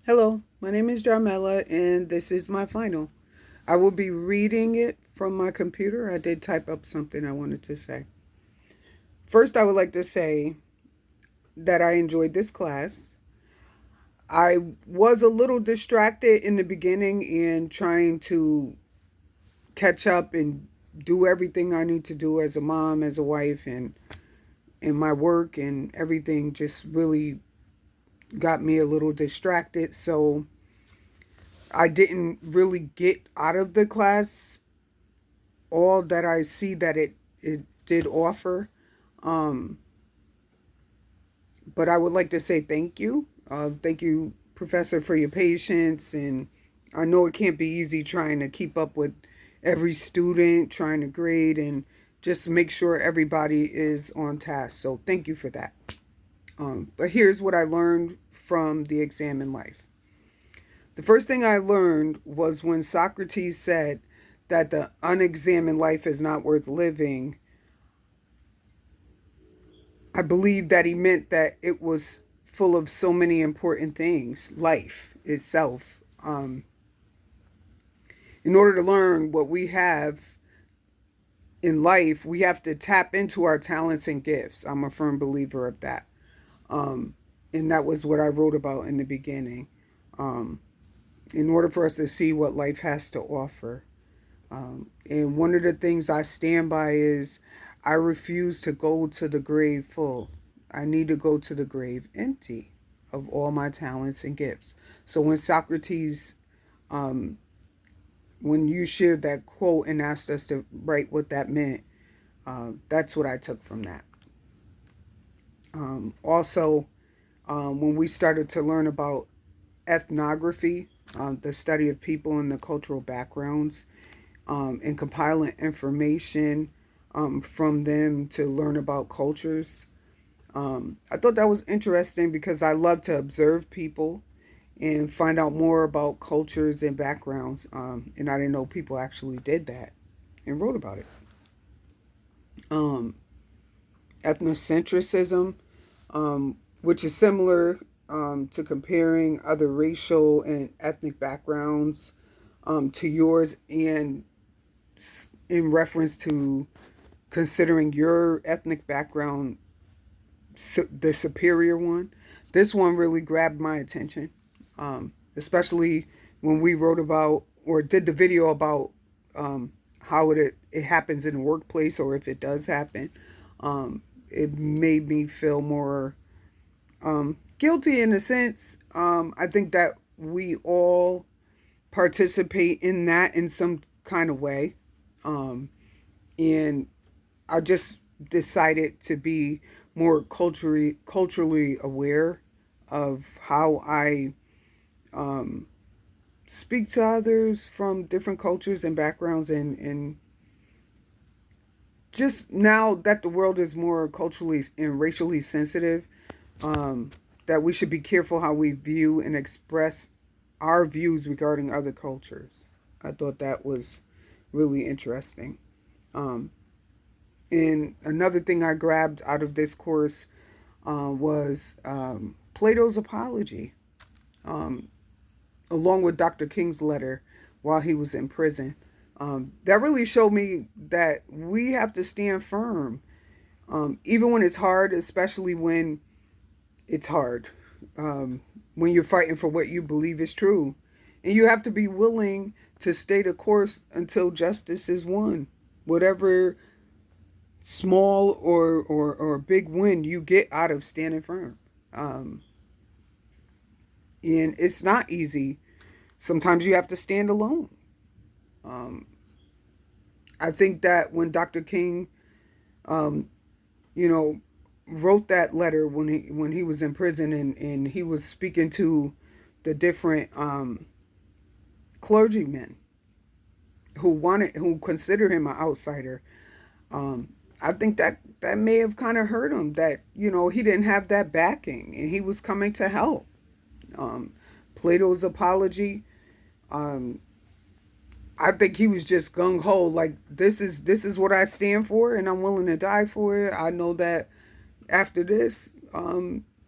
Hello, my name is Jarmella, and this is my final. I will be reading it from my computer. I did type up something I wanted to say. First, I would like to say that I enjoyed this class. I was a little distracted in the beginning in trying to catch up and do everything I need to do as a mom, as a wife, and in my work, and everything just really got me a little distracted. So I didn't really get out of the class all that I see that it did offer. Um, but I would like to say thank you. Thank you, Professor, for your patience. And I know it can't be easy trying to keep up with every student, trying to grade, and just make sure everybody is on task. So thank you for that. But here's what I learned from the exam in life. The first thing I learned was when Socrates said that the unexamined life is not worth living. I believe that he meant that it was full of so many important things, life itself. In order to learn what we have in life, we have to tap into our talents and gifts. I'm a firm believer of that. Um, and that was what I wrote about in the beginning. Um, in order for us to see what life has to offer. And one of the things I stand by is I refuse to go to the grave full. I need to go to the grave empty of all my talents and gifts. So when Socrates, um, when you shared that quote and asked us to write what that meant, that's what I took from that. Also, when we started to learn about ethnography, the study of people and the cultural backgrounds, and compiling information from them to learn about cultures. I thought that was interesting because I love to observe people and find out more about cultures and backgrounds. And I didn't know people actually did that and wrote about it. Um, Ethnocentrism, which is similar to comparing other racial and ethnic backgrounds to yours, and in reference to considering your ethnic background the superior one. This one really grabbed my attention, especially when we wrote about or did the video about how it happens in the workplace, or if it does happen. It made me feel more guilty in a sense. I think that we all participate in that in some kind of way. Um, and I just decided to be more culturally aware of how I um, speak to others from different cultures and backgrounds, and just now that the world is more culturally and racially sensitive, um, that we should be careful how we view and express our views regarding other cultures. I thought that was really interesting. Um, And another thing I grabbed out of this course was Plato's Apology, um, along with Dr. King's letter while he was in prison. That really showed me that we have to stand firm, even when it's hard, especially when it's hard, when you're fighting for what you believe is true. And you have to be willing to stay the course until justice is won. Whatever small or big win you get out of standing firm. Um, and it's not easy. Sometimes you have to stand alone. Um, I think that when Dr. King, um, you know, wrote that letter when he was in prison, and he was speaking to the different clergymen who consider him an outsider. I think that that may have kind of hurt him, that he didn't have that backing and he was coming to help. um, Plato's Apology. Um, I think he was just gung ho, like this is what I stand for, and I'm willing to die for it. I know that after this,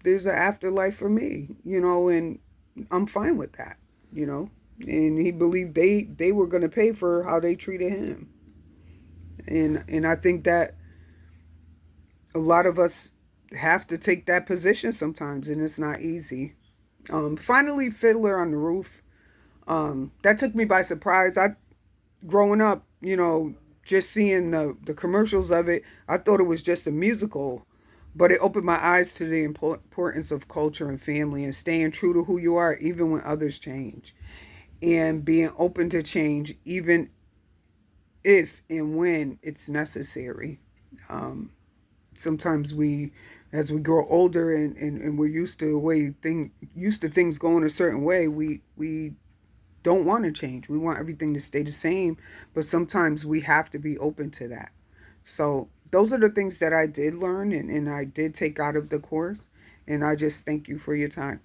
there's an afterlife for me, and I'm fine with that, you know. And he believed they were going to pay for how they treated him. And I think that a lot of us have to take that position sometimes, and it's not easy. Finally, Fiddler on the Roof. That took me by surprise. I growing up, just seeing the commercials of it, I thought it was just a musical, but it opened my eyes to the importance of culture and family and staying true to who you are, even when others change, and being open to change, even if and when it's necessary. Um, Sometimes as we grow older and we're used to things going a certain way, we don't want to change. We want everything to stay the same, but sometimes we have to be open to that. So those are the things that I did learn and I did take out of the course. And I just thank you for your time.